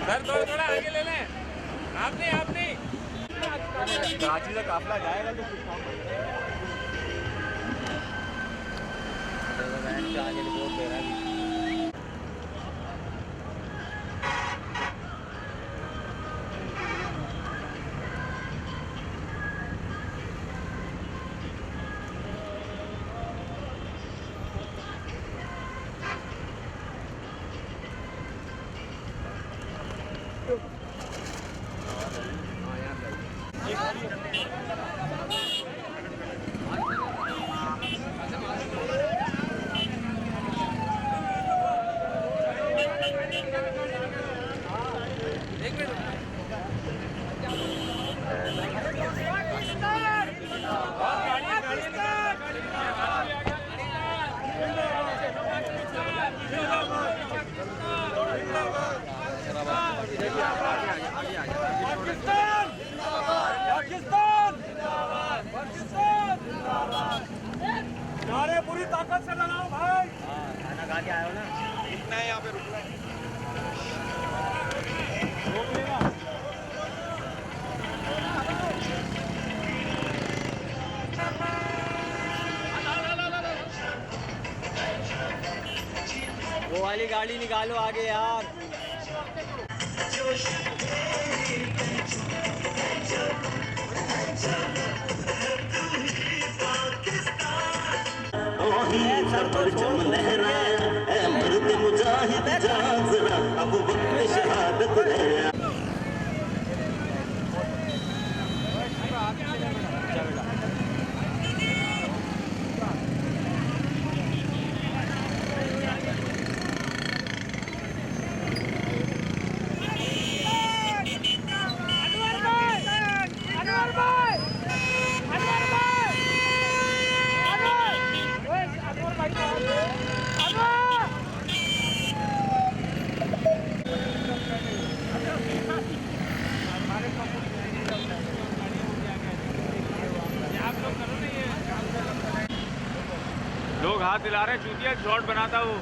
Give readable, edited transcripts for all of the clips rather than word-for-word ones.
Sir थोड़ा थोड़ा आगे ले लें। आप नहीं कराची से काफिला जाएगा तो कुछ काम आगे रिपोर्ट दे रहा है। नारे पूरी ताकत से लगाओ भाई। खाना खा के आए हो ना, इतना है यहाँ पे रुकना है। रोक लेना। वो वाली गाड़ी निकालो आगे यार। परचम लहराया ऐ मर्द मुजाहिद जान जरा अब वक्त शहादत है। लोग हाथ दिला रहे हैं, चूतिया शॉट बनाता वो।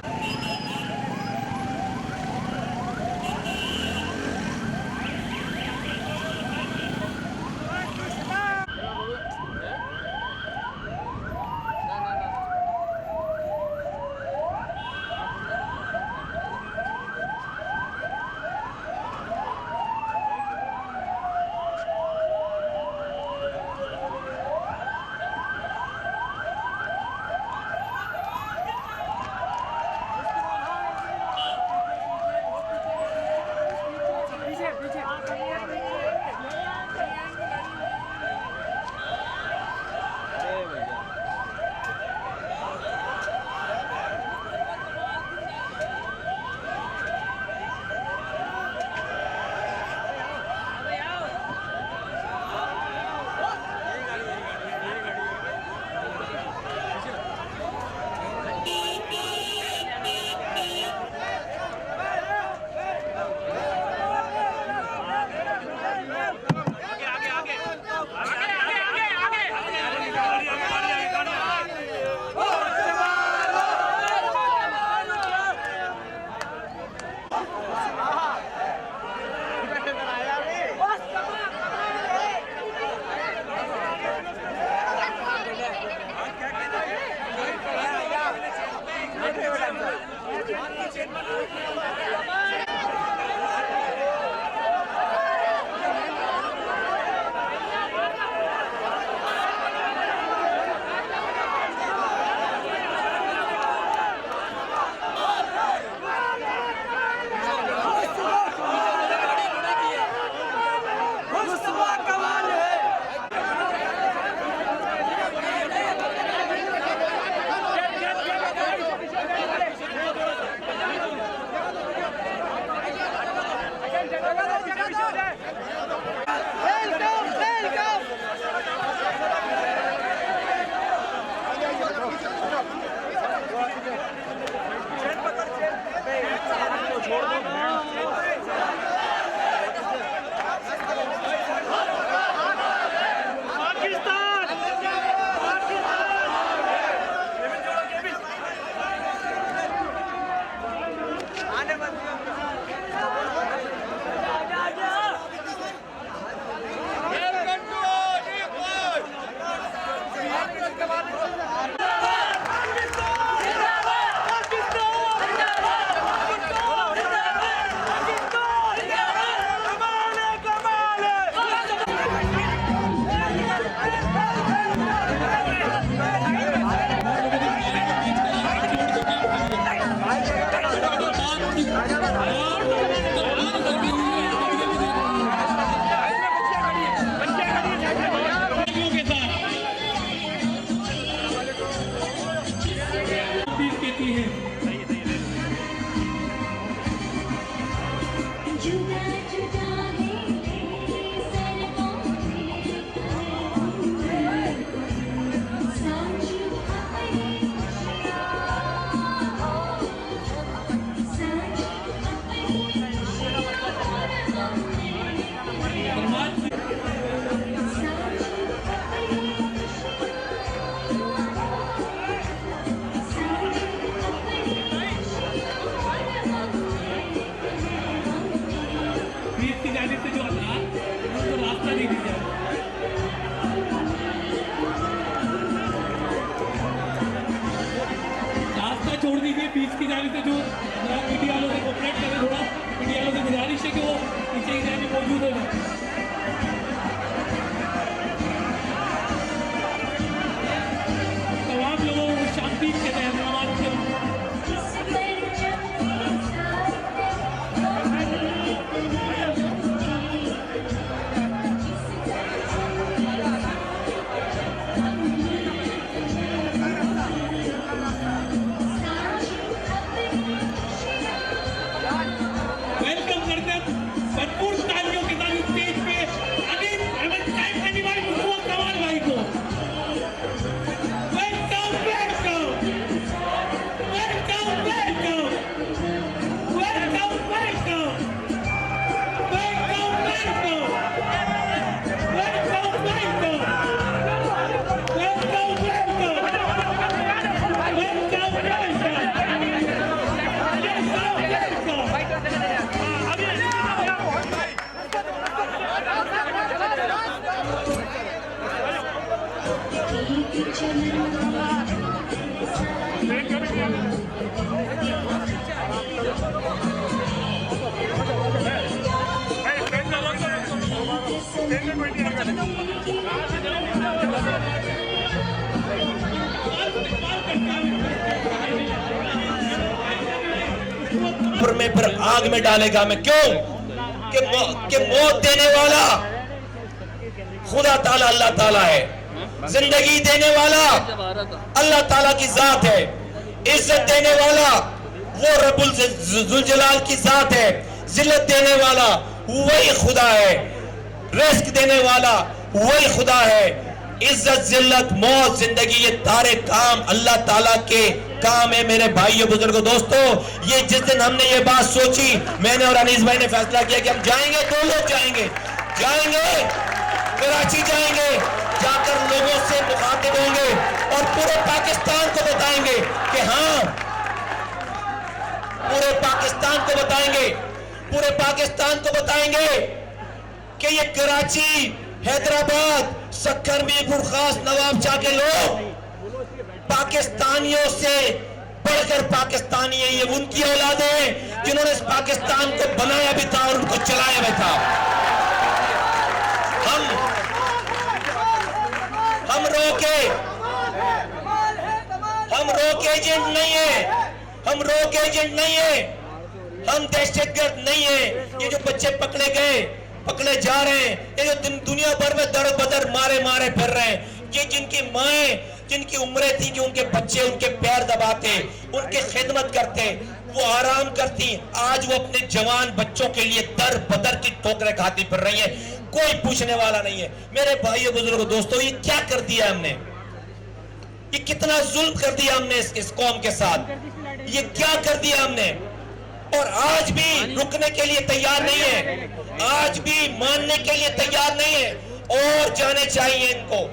छोड़ दीजिए बीच की जाने से, जो मीडिया वालों से कोऑपरेट करें, थोड़ा मीडिया वालों से गुजारिश है कि वो पीछे की जाने मौजूद हो जाए। तमाम लोगों को शांति के तहत नमाज के में फिर आग में डालेगा। मैं क्यों? कि मौत देने वाला खुदा ताला अल्लाह ताला है, जिंदगी देने वाला अल्लाह ताला की जात है, इज्जत देने वाला वो रब्बुल जुलजलाल की जात है, जिल्लत देने वाला वही खुदा है, रिस्क देने वाला वही खुदा है। इज्जत, जिल्लत, मौत, जिंदगी, ये सारे काम अल्लाह ताला के काम है। मेरे भाइयों, बुजुर्गों, दोस्तों, ये जिस दिन हमने ये बात सोची, मैंने और अनीस भाई ने फैसला किया कि हम जाएंगे, 2 लोग जाएंगे कराची जाएंगे, जाकर लोगों से मुखातिब होंगे और पूरे पाकिस्तान को बताएंगे कि हाँ, पूरे पाकिस्तान को बताएंगे कि ये कराची, हैदराबाद, सक्कर, मीरपुर खास, नवाब शाह के लोग पाकिस्तानियों से बढ़कर पाकिस्तानी है। ये उनकी औलादे हैं जिन्होंने इस पाकिस्तान को बनाया भी था और उनको चलाया भी था। हम रोक एजेंट नहीं है, हम दहशतगर्द नहीं है। ये जो बच्चे पकड़े जा रहे हैं, ये जो दुनिया भर में दर बदर मारे फिर रहे हैं, ये जिनकी माएं, जिनकी उम्रें थी कि उनके बच्चे उनके पैर दबाते, उनकी खिदमत करते, वो आराम करती, आज वो अपने जवान बच्चों के लिए दर बदर की ठोकरें खाती फिर रही है। कोई पूछने वाला नहीं है। मेरे भाइयों, बुजुर्गों, दोस्तों, ये क्या कर दिया हमने? ये कितना जुल्म कर दिया हमने इस कौम के साथ, ये क्या कर दिया हमने? और आज भी रुकने के लिए तैयार नहीं है, आज भी मानने के लिए तैयार नहीं है। और जाने चाहिए इनको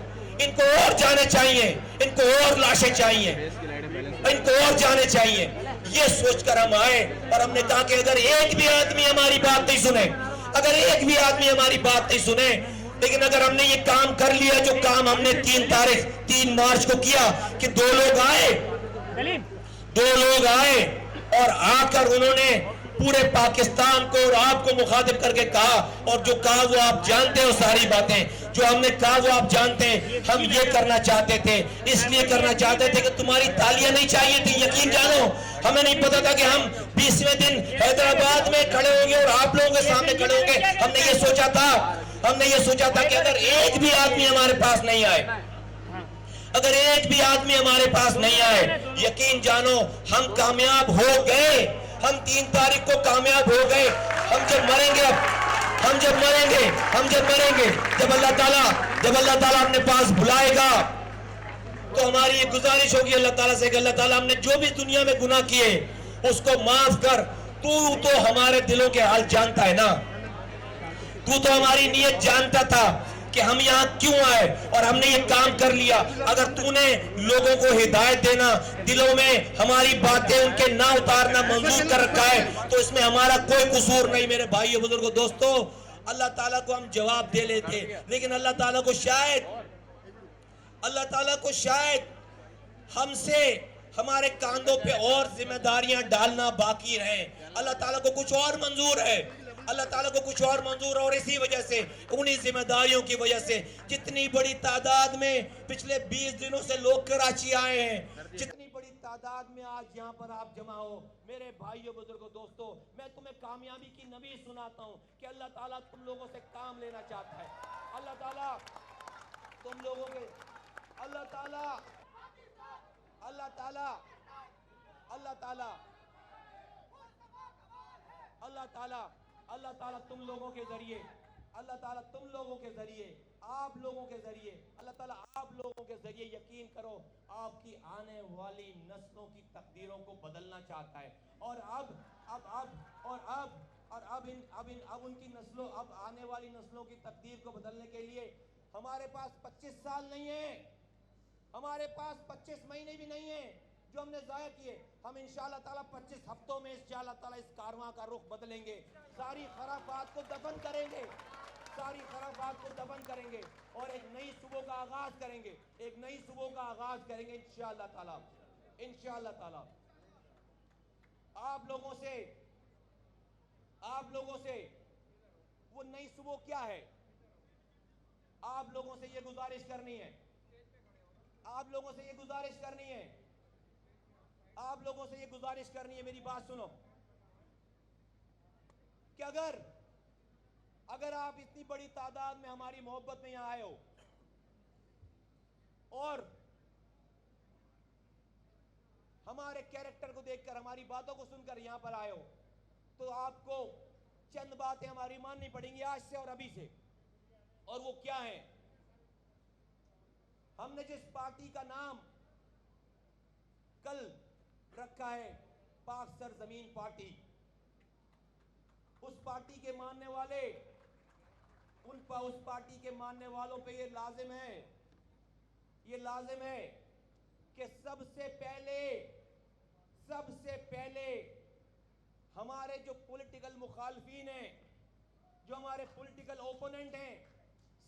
और जाने चाहिए, इनको और लाशें चाहिए, इनको और जाने चाहिए। ये सोचकर हम आए और हमने कहा कि अगर एक भी आदमी हमारी बात नहीं सुने, लेकिन अगर हमने ये काम कर लिया जो काम हमने 3 मार्च को किया कि 2 लोग आए और आकर उन्होंने पूरे पाकिस्तान को और आपको मुखातिब करके कहा, और जो कहा वो आप जानते हो, सारी बातें जो हमने कहा वो आप जानते हैं। हम ये करना चाहते थे, इसलिए करना चाहते थे कि तुम्हारी तालियां नहीं चाहिए थी। यकीन जानो, हमें नहीं पता था कि हम 20वें दिन हैदराबाद में खड़े होंगे और आप लोगों के सामने खड़े होंगे। हमने ये सोचा था कि अगर एक भी आदमी हमारे पास नहीं आए, यकीन जानो हम कामयाब हो गए। हम 3 तारीख को कामयाब हो गए। हम जब मरेंगे, जब अल्लाह ताला अपने पास बुलाएगा, तो हमारी ये गुजारिश होगी अल्लाह ताला से कि अल्लाह ताला हमने जो भी दुनिया में गुनाह किए उसको माफ कर। तू तो हमारे दिलों के हाल जानता है ना, तू तो हमारी नीयत जानता था कि हम यहाँ क्यों आए और हमने ये काम कर लिया। अगर तूने लोगों को हिदायत देना, दिलों में हमारी बातें उनके ना उतारना मंजूर कर रखा है, तो इसमें हमारा कोई कसूर नहीं। मेरे भाइयों, बुजुर्गों, दोस्तों, अल्लाह ताला को हम जवाब दे लेते, लेकिन अल्लाह ताला को शायद हमसे हमारे कांधों पे और जिम्मेदारियां डालना बाकी रहे। अल्लाह ताला को कुछ और मंजूर है, अल्लाह ताला को कुछ और मंजूर है। और इसी वजह से, उन्हीं जिम्मेदारियों की वजह से जितनी बड़ी तादाद में पिछले 20 दिनों से लोग कराची आए हैं, जितनी बड़ी तादाद में आज यहाँ पर आप जमा हो, मेरे भाइयों बुजुर्गों दोस्तों, मैं तुम्हें कामयाबी की नबी सुनाता हूँ कि अल्लाह ताला तुम लोगों से काम लेना चाहता है। अल्लाह ताला तुम लोगों के अल्लाह ताला अल्लाह ताला अल्लाह ताला अल्लाह ताला अल्लाह ताला तुम लोगों के जरिए, अल्लाह ताला तुम लोगों के जरिए, आप लोगों के जरिए, अल्लाह ताला आप लोगों के जरिए, यकीन करो, आपकी आने वाली नस्लों की तकदीरों को बदलना चाहता है। और अब उनकी नस्लों, अब आने वाली नस्लों की तकदीर को बदलने के लिए हमारे पास 25 साल नहीं है, हमारे पास 25 महीने भी नहीं है जो हमने जाया किए। हम इंशाअल्लाह ताला 25 हफ्तों में इंशाअल्लाह ताला इस कारवां का रुख बदलेंगे, सारी खराबात को दफन करेंगे, सारी खराबात को दफन करेंगे और एक नई सुबह का आगाज करेंगे, एक नई सुबह का आगाज करेंगे इंशाअल्लाह ताला। इंशाअल्लाह ताला आप लोगों से वो नई सुबह क्या है, आप लोगों से ये गुजारिश करनी है, आप लोगों से ये गुजारिश करनी है, आप लोगों से ये गुजारिश करनी है, मेरी बात सुनो कि अगर आप इतनी बड़ी तादाद में हमारी मोहब्बत में यहां आए हो और हमारे कैरेक्टर को देखकर, हमारी बातों को सुनकर यहां पर आए हो, तो आपको चंद बातें हमारी माननी पड़ेंगी आज से और अभी से। और वो क्या है, हमने जिस पार्टी का नाम कल रखा है पाक सरजमीन पार्टी, उस पार्टी के मानने वाले, उस पार्टी के मानने वालों पे ये लाजिम है कि सबसे पहले हमारे जो पॉलिटिकल मुखालफीन हैं, जो हमारे पॉलिटिकल ओपोनेंट हैं,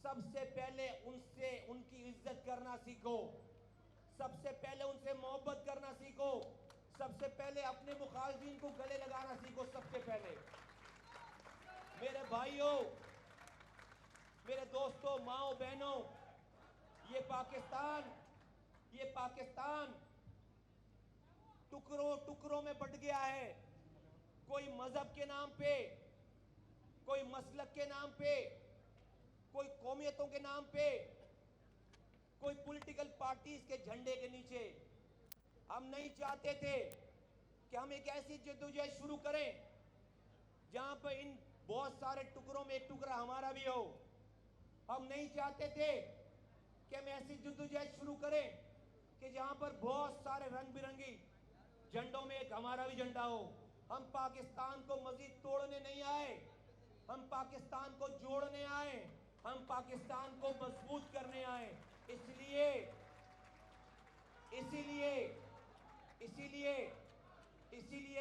सबसे पहले उनसे उनकी इज्जत करना सीखो, सबसे पहले उनसे मोहब्बत करना सीखो, सबसे पहले अपने मुखालफीन को गले लगाना सीखो। सबसे पहले मेरे भाइयों, मेरे दोस्तों, माओ बहनों, ये पाकिस्तान टुकड़ों टुकड़ों में बंट गया है। कोई मजहब के नाम पे, कोई मसलक के नाम पे, कोई कौमियतों के नाम पे, कोई पॉलिटिकल पार्टीज के झंडे के नीचे। हम नहीं चाहते थे कि हम एक ऐसी जद्दोजहद शुरू करें जहां पर इन बहुत सारे टुकड़ों में एक टुकड़ा हमारा भी हो। हम नहीं चाहते थे कि हम ऐसी जद्दोजहद शुरू करें कि जहां पर बहुत सारे रंग बिरंगी झंडों में एक हमारा भी झंडा हो। हम पाकिस्तान को मजीद तोड़ने नहीं आए, हम पाकिस्तान को जोड़ने आए, हम पाकिस्तान को मजबूत करने आए। इसीलिए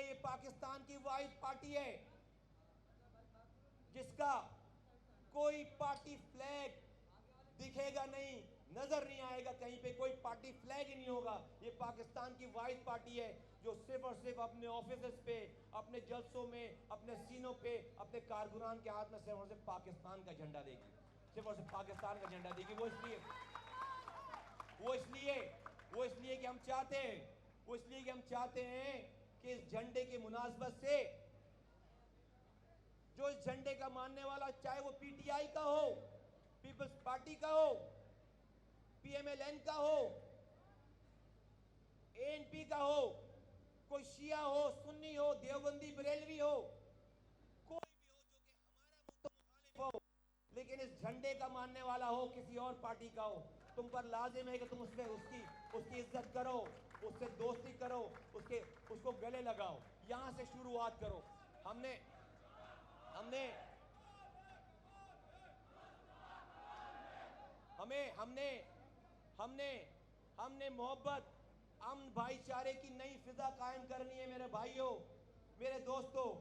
ये पाकिस्तान की वाहिद पार्टी है जिसका कोई पार्टी फ्लैग दिखेगा नहीं, नजर नहीं आएगा, कहीं पे कोई पार्टी फ्लैग ही नहीं होगा। ये पाकिस्तान की वाहिद पार्टी है जो सिर्फ और सिर्फ अपने ऑफिसेस पे, अपने जलसों में, अपने सीनों पे, अपने कारकुनान के हाथ में सिर्फ और सिर्फ पाकिस्तान का झंडा देगी, सिर्फ और सिर्फ पाकिस्तान का झंडा देगी। वो इसलिए कि हम चाहते हैं कि इस झंडे की मुनासबत से जो इस झंडे का मानने वाला, चाहे वो पीटीआई का हो, पीपल्स पार्टी का हो, पीएमएलएन का हो, एएनपी का हो, कोई शिया हो, सुन्नी हो, देवबंदी बरेलवी हो, कोई भी हो जो कि हमारा मुखालिफ हो, लेकिन इस झंडे का मानने वाला हो, किसी और पार्टी का हो, तुम पर लाजिम है कि तुम उसकी इज्जत करो, उससे दोस्ती करो, उसको गले लगाओ, यहां से शुरुआत करो। हमने मोहब्बत, अमन, भाईचारे की नई फिजा कायम करनी है। मेरे भाइयों, मेरे दोस्तों,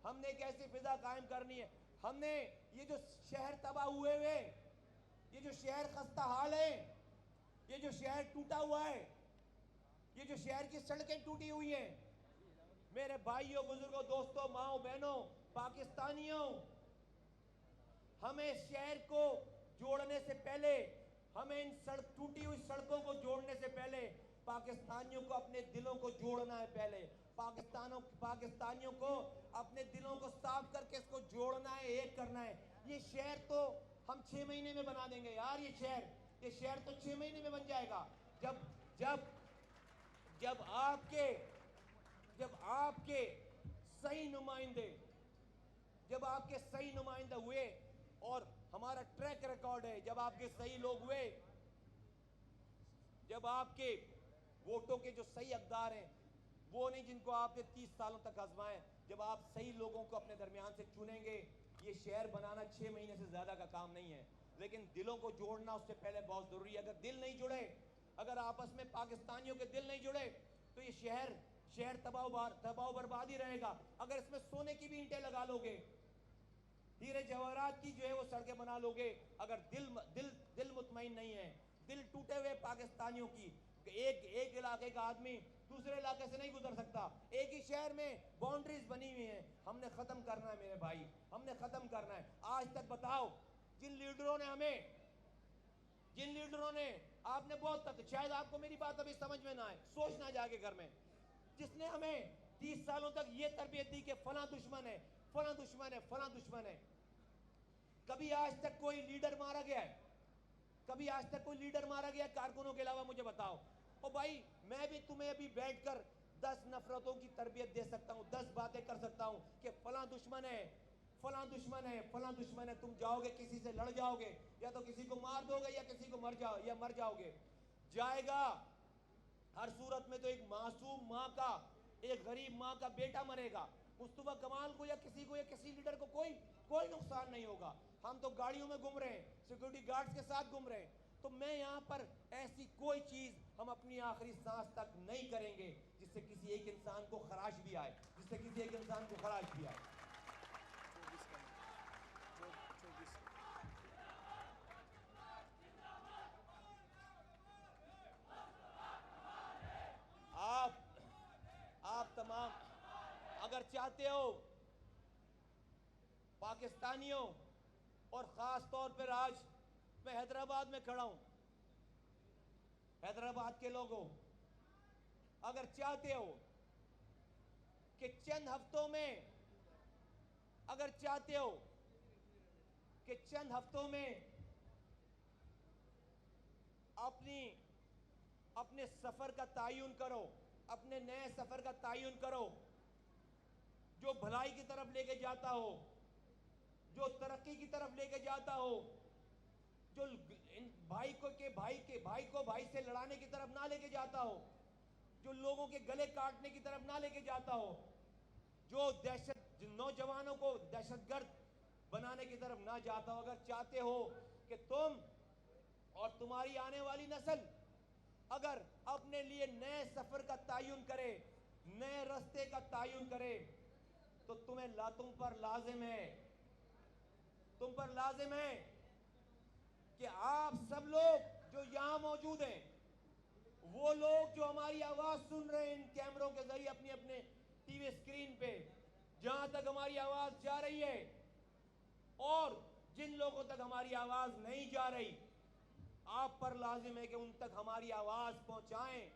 हमने एक ऐसी फिजा कायम करनी है। हमने ये जो शहर तबाह हुए, ये जो शहर खस्ता हाल है, ये जो शहर टूटा हुआ है, ये जो शहर की सड़कें टूटी हुई हैं, मेरे भाइयों, बुजुर्गों, दोस्तों, माओ बहनों, पाकिस्तानियों, हमें शहर को जोड़ने से पहले, हमें इन टूटी हुई सड़कों को जोड़ने से पहले पाकिस्तानियों को अपने दिलों को जोड़ना है। पहले पाकिस्तानियों को अपने दिलों को साफ करके इसको जोड़ना है, एक करना है। ये शहर तो हम 6 महीने में बना देंगे यार। ये शहर तो 6 महीने में बन जाएगा जब जब जब आपके सही नुमाइंदे हुए, और हमारा ट्रैक रिकॉर्ड है, जब आपके सही लोग हुए, जब आपके वोटों के जो सही हकदार हैं, वो नहीं जिनको आपने 30 सालों तक आजमाए, जब आप सही लोगों को अपने दरमियान से चुनेंगे, ये शहर बनाना 6 महीने से ज्यादा का काम नहीं है। लेकिन दिलों को जोड़ना उससे पहले बहुत जरूरी है। अगर दिल नहीं जुड़े, अगर आपस में पाकिस्तानियों के दिल नहीं जुड़े, तो ये शहर तबाह बर्बाद ही रहेगा। अगर इसमें सोने की भी ईंटें लगा लोगे, हीरे जवाहरात की जो है वो सड़कें बना लोगे, अगर दिल मुतमईन नहीं है, दिल टूटे हुए पाकिस्तानियों की, एक इलाके का आदमी दूसरे इलाके से नहीं गुजर सकता। एक ही शहर में बाउंड्रीज बनी हुई हैं, हमने खत्म करना है मेरे भाई, हमने खत्म करना है। आज तक बताओ, जिन लीडरों ने आपने बहुत तक, शायद आपको मेरी बात अभी समझ में ना आए, सोचना जाके घर में, जिसने हमें 30 सालों तक ये तरबियत दी कि फला दुश्मन है, फला दुश्मन है, फला दुश्मन है। कभी आज तक कोई लीडर मारा गया है? कभी आज तक कोई लीडर मारा गया कारकुनों के अलावा? मुझे बताओ। ओ भाई, मैं भी तुम्हें अभी बैठकर 10 नफरतों की तरबियत दे सकता हूं, 10 बातें कर सकता हूं कि फला दुश्मन है, फला दुश्मन है, फला दुश्मन है। तुम जाओगे, किसी से लड़ जाओगे, या तो किसी को मार दोगे, या किसी को मर जाओगे। जाएगा हर सूरत में तो एक मासूम माँ का, एक गरीब माँ का बेटा मरेगा। मुस्तफा कमाल को या किसी लीडर को कोई नुकसान नहीं होगा। हम तो गाड़ियों में घूम रहे हैं, सिक्योरिटी गार्ड्स के साथ घूम रहे हैं। तो मैं यहाँ पर ऐसी कोई चीज हम अपनी आखिरी सांस तक नहीं करेंगे जिससे किसी एक इंसान को खराश भी आए, आप तमाम अगर चाहते हो, पाकिस्तानियों, और खास तौर पर आज मैं हैदराबाद में खड़ा हूं, हैदराबाद के लोगों, अगर चाहते हो कि चंद हफ्तों में अपने सफर का तायुन करो, अपने नए सफर का तायुन करो, जो भलाई की तरफ लेके जाता हो, जो तरक्की की तरफ लेके जाता हो, जो भाई को भाई से लड़ाने की तरफ ना लेके जाता हो, जो लोगों के गले काटने की तरफ ना लेके जाता हो, जो नौजवानों को दहशतगर्द बनाने की तरफ ना जाता हो। अगर चाहते हो कि तुम और तुम्हारी आने वाली नस्ल अगर अपने लिए नए सफर का तायुन करे, नए रास्ते का तायुन करे, तो तुम पर लाजिम है कि आप सब लोग जो यहां मौजूद हैं, वो लोग जो हमारी आवाज सुन रहे हैं इन कैमरों के जरिए अपने अपने टीवी स्क्रीन पे, जहां तक हमारी आवाज जा रही है, और जिन लोगों तक हमारी आवाज नहीं जा रही, आप पर लाजिम है कि उन तक हमारी आवाज पहुंचाएं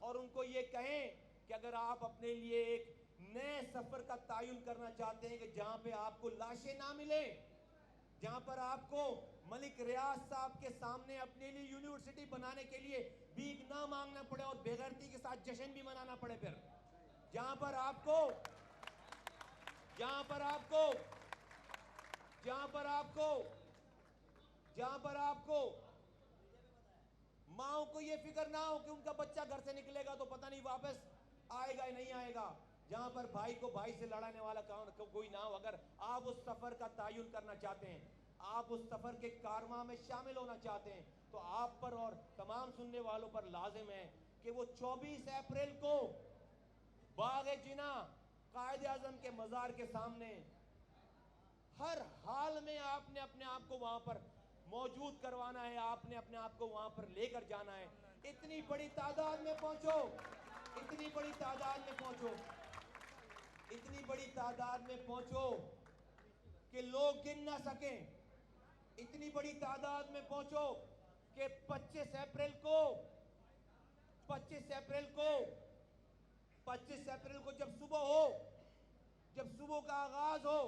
और उनको ये कहें कि अगर आप अपने लिए एक नए सफर का तायुन करना चाहते हैं कि जहां पे आपको लाशें ना मिले, जहां पर आपको मलिक रियाज साहब के सामने अपने लिए यूनिवर्सिटी बनाने के लिए भीख ना मांगना पड़े और बेगैरती के साथ जश्न भी मनाना पड़े, फिर जहां पर आपको माओ को यह फिक्र ना हो कि उनका बच्चा घर से निकलेगा तो पता नहीं वापस आएगा या नहीं आएगा, जहां पर भाई को भाई से लड़ाने वाला कोई ना हो। अगर आप उस सफर का तायुन करना चाहते हैं, आप उस सफर के कारवां में शामिल होना चाहते हैं, तो आप पर और तमाम सुनने वालों पर लाजिम है कि वो 24 अप्रैल को बाग-ए-जिना कायदे आजम के मजार के सामने हर हाल में आपने अपने आप को वहां पर मौजूद करवाना है, आपने अपने आप को वहां पर लेकर जाना है। इतनी बड़ी तादाद में पहुंचो इतनी बड़ी तादाद में पहुंचो, इतनी बड़ी तादाद में पहुंचो कि लोग गिन ना सकें, इतनी बड़ी तादाद में पहुंचो कि 25 अप्रैल को 25 अप्रैल को जब सुबह हो, जब सुबह का आगाज हो,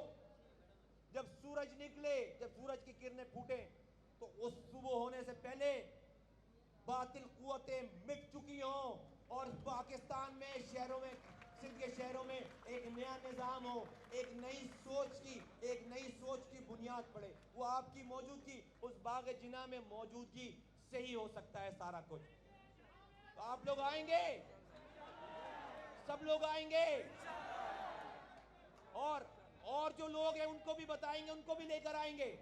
जब सूरज निकले, जब सूरज की किरणें फूटे, तो उस सुबह होने से पहले बातिल कुव्वतें मिट चुकी हों और पाकिस्तान में शहरों में, सिंध के शहरों में एक नया निज़ाम हो, एक नई सोच की बुनियाद पड़े। वो आपकी मौजूदगी, उस बाग जिना में मौजूदगी से ही हो सकता है सारा कुछ। तो आप लोग आएंगे, सब लोग आएंगे, और जो लोग हैं उनको भी बताएंगे, उनको भी लेकर आएंगे।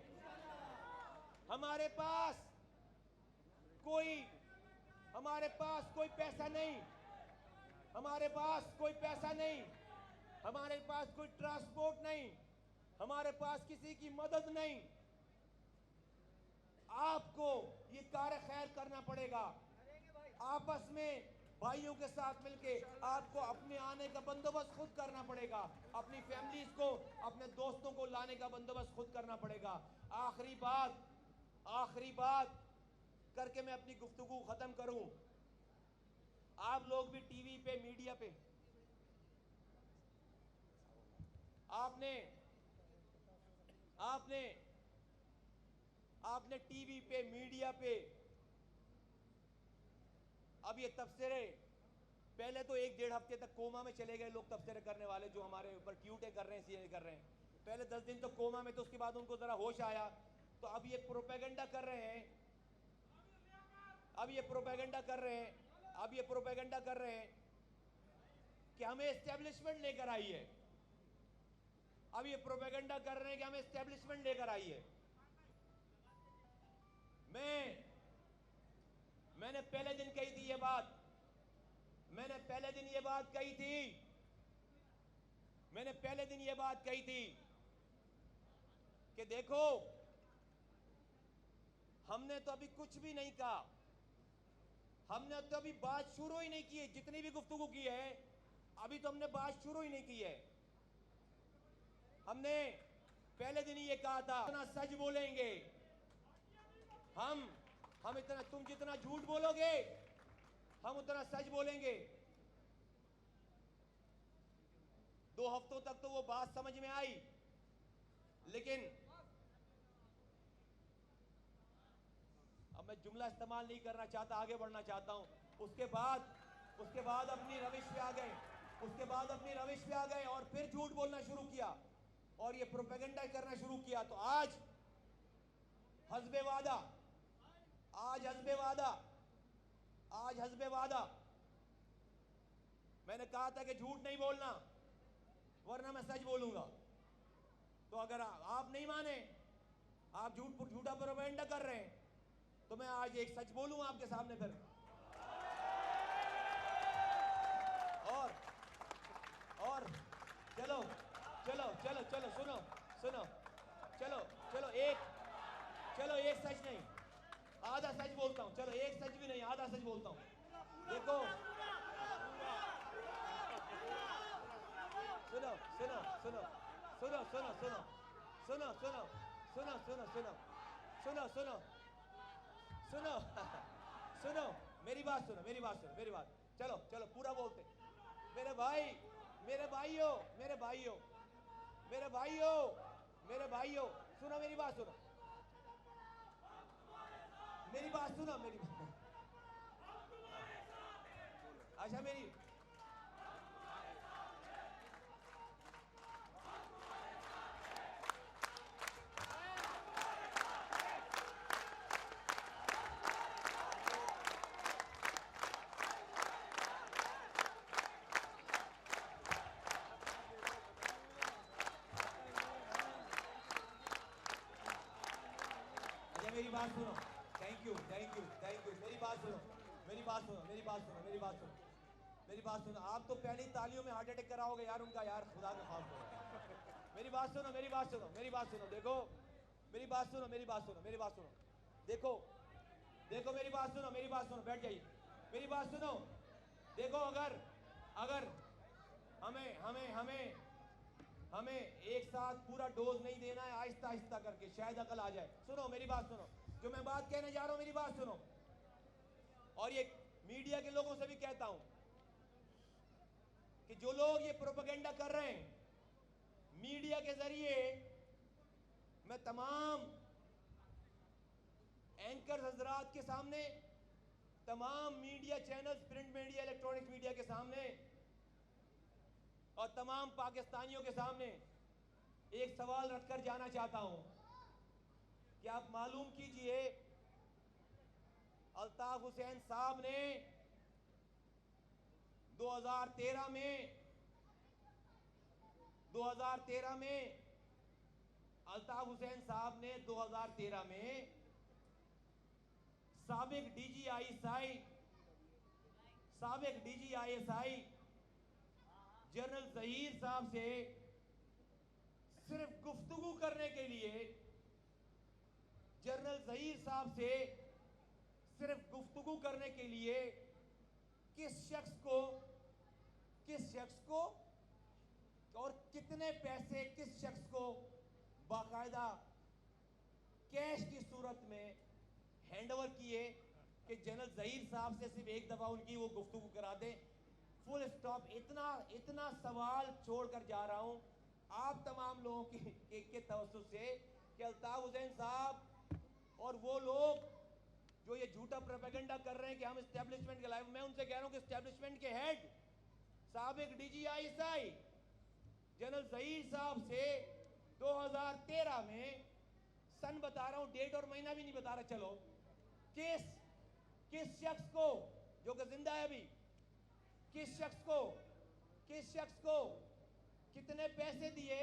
हमारे पास कोई पैसा नहीं, हमारे पास कोई पैसा नहीं, हमारे पास कोई ट्रांसपोर्ट नहीं, हमारे पास किसी की मदद नहीं। आपको ये कार्य खैर करना पड़ेगा। आपस में भाइयों के साथ मिलके आपको अपने आने का बंदोबस्त खुद करना पड़ेगा, अपनी फैमिलीज को, अपने दोस्तों को लाने का बंदोबस्त खुद करना पड़ेगा। आखिरी बात करके मैं अपनी गुफ्तगू खत्म करूं। आप लोग भी टीवी पे, मीडिया पे, आपने टीवी पे, मीडिया पे अब ये तबसरे, पहले तो 1-1.5 हफ्ते तक कोमा में चले गए लोग तबसरे करने वाले, जो हमारे ऊपर ट्यूटे कर रहे हैं, सीए कर रहे हैं। पहले 10 दिन तो कोमा में, तो उसके बाद उनको जरा होश आया, तो अब ये प्रोपेगेंडा कर रहे हैं, अब ये प्रोपेगेंडा कर रहे हैं कि हमें एस्टेब्लिशमेंट लेकर आई है। अब ये प्रोपेगेंडा कर रहे हैं कि हमें एस्टेब्लिशमेंट लेकर आई है। मैंने पहले दिन कही थी ये बात, मैंने पहले दिन ये बात कही थी कि देखो, हमने तो अभी कुछ भी नहीं कहा, हमने तो अभी बात शुरू ही नहीं की है। जितनी भी गुफ्तगू की है, अभी तो हमने बात शुरू ही नहीं की है। हमने पहले दिन ये कहा था, इतना सच बोलेंगे हम इतना, तुम जितना झूठ बोलोगे हम उतना सच बोलेंगे। 2 हफ्तों तक तो वो बात समझ में आई, लेकिन अब मैं जुमला इस्तेमाल नहीं करना चाहता, आगे बढ़ना चाहता हूं। उसके बाद अपनी रविश पे आ गए, और फिर झूठ बोलना शुरू किया और ये प्रोपेगेंडा करना शुरू किया। तो आज हस्बे वादा, मैंने कहा था कि झूठ नहीं बोलना, वरना मैं सच बोलूंगा। तो अगर आप नहीं माने, आप झूठा प्रोपेगेंडा कर रहे हैं, तो मैं आज एक सच बोलूंगा आपके सामने फिर। और चलो सुनो, एक सच नहीं, आधा सच बोलता हूं। चलो, एक सच भी नहीं, आधा सच बोलता हूं। देखो, सुनो, मेरी बात सुनो। चलो पूरा बोलते। मेरे भाइयों, सुनो मेरी बात सुनो। अच्छा, मेरी मेरी बात सुनो। Thank you. मेरी बात सुनो। आप तो पहली तालियों में हार्ट अटैक कराओगे यार उनका, यार खुदा का खास। मेरी बात सुनो। देखो, मेरी बात सुनो। देखो, मेरी बात सुनो। बैठ जाइए। मेरी बात सुनो। देखो, अगर अगर हमें हमें हमें हमें एक साथ पूरा डोज नहीं देना है, आहिस्ता आहिस्ता करके शायद अकल आ जाए। सुनो मेरी बात सुनो, जो मैं बात कहने जा रहा हूं मेरी बात सुनो। और ये मीडिया के लोगों से भी कहता हूं कि जो लोग ये प्रोपेगेंडा कर रहे हैं मीडिया के जरिए, मैं तमाम एंकर हजरात के सामने, तमाम media channels, print media, electronic media के सामने और तमाम पाकिस्तानियों के सामने एक सवाल रखकर जाना चाहता हूं कि आप मालूम कीजिए, अल्ताफ हुसैन साहब ने 2013 में अल्ताफ हुसैन साहब ने 2013 में साबिक डीजीआईएसआई जनरल जहीर साहब से सिर्फ गुफ्तगू करने के लिए, जनरल जहीर साहब से सिर्फ गुफ्तगू करने के लिए किस शख्स को और कितने पैसे किस शख्स को बाकायदा कैश की सूरत में हैंडओवर किए कि जनरल जहीर साहब से सिर्फ एक दफा उनकी वो गुफ्तगू करा दें। Full stop. इतना सवाल छोड़कर जा रहा हूं आप तमाम लोगों के तवज्जुह से कि अल्ताफ हुसैन साहब और वो लोग जो ये झूठा प्रोपेगेंडा कर रहे हैं कि हम एस्टेब्लिशमेंट के लाइफ, मैं उनसे कह रहा हूं कि एस्टेब्लिशमेंट के हेड साबिक डीजीआईएसआई जनरल जहीर साहब से 2013 में, सन बता रहा हूं, डेट और महीना भी नहीं बता रहा, चलो, किस शख्स को जो कि जिंदा है अभी, किस शख्स को कितने पैसे दिए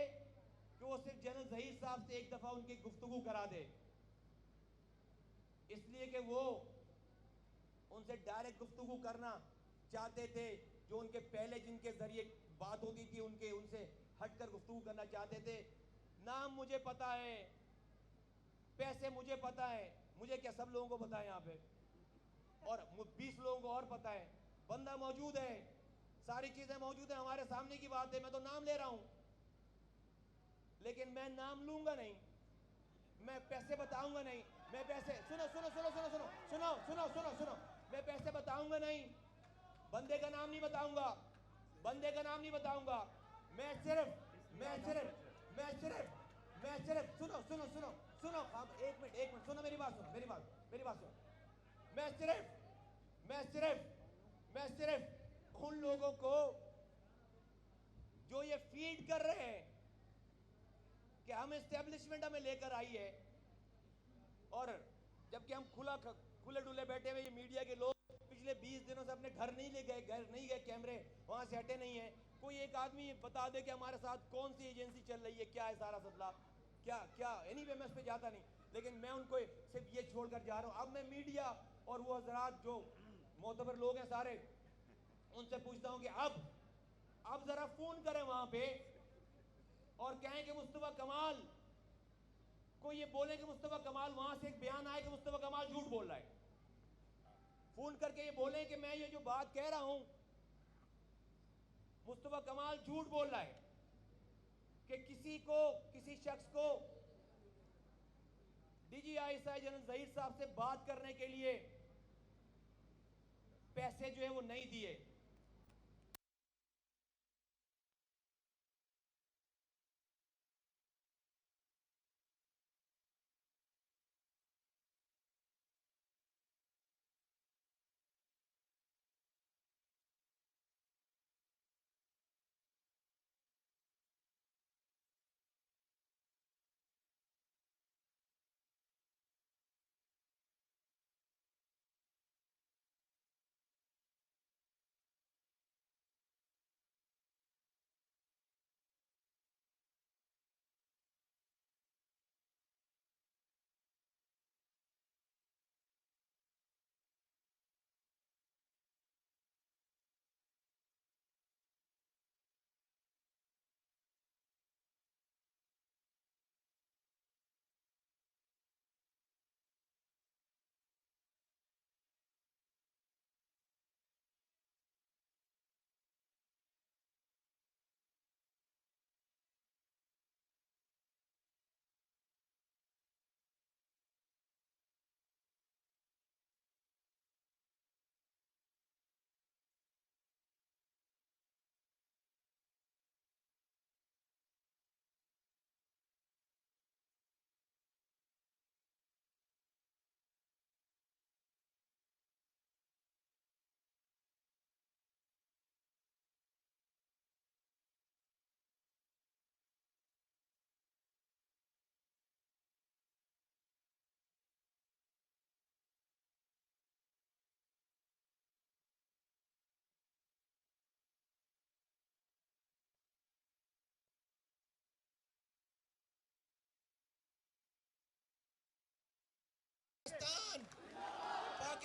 कि वो सिर्फ जनरल जहीर साहब से एक दफा उनकी गुफ्तगू करा दे। इसलिए कि वो उनसे डायरेक्ट गुफ्तगू करना चाहते थे, जो उनके पहले जिनके जरिए बात होती थी उनसे हटकर गुफ्तगू करना चाहते थे। नाम मुझे पता है, पैसे मुझे पता है, मुझे क्या सब लोगों को पता है यहाँ पे, और 20 लोगों को और पता है। बंदा मौजूद है, सारी चीजें मौजूद है, हमारे सामने की बात है। मैं तो नाम ले रहा हूं, लेकिन मैं नाम लूंगा नहीं, मैं पैसे बताऊंगा नहीं, मैं पैसे सुनो, मैं पैसे बताऊंगा नहीं, बंदे का नाम नहीं बताऊंगा, मैं सिर्फ सुनो आप एक मिनट सुनो मेरी बात सुनो। मैं सिर्फ उन लोगों को जो ये फीड कर रहे हैं कि हम एस्टेब्लिशमेंट हमें लेकर आई है, और जबकि हम खुले डुले बैठे हुए ये मीडिया के लोग पिछले 20 दिनों से अपने घर नहीं गए, कैमरे वहां से हटे नहीं है। कोई एक आदमी बता दे कि हमारे साथ कौन सी एजेंसी चल रही है, क्या है सारा सदला, क्या एनीवे मैं उस पर जाता नहीं, लेकिन मैं उनको सिर्फ ये छोड़कर जा रहा हूं। अब मैं मीडिया और वो हजरात जो मोतबर लोग हैं सारे, उनसे पूछता हूं कि अब जरा फोन करें वहां पे और कहें कि मुस्तफा कमाल को ये बोले कि मुस्तफा कमाल, वहां से एक बयान आए कि मुस्तफा कमाल झूठ बोल रहा है, फोन करके ये बोले कि मैं ये जो बात कह रहा हूं मुस्तफा कमाल झूठ बोल रहा है, कि किसी शख्स को डीजीआईएसआई जनरल जहीर साहब से बात करने के लिए पैसे जो है वो नहीं दिए।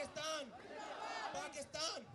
पाकिस्तान पाकिस्तान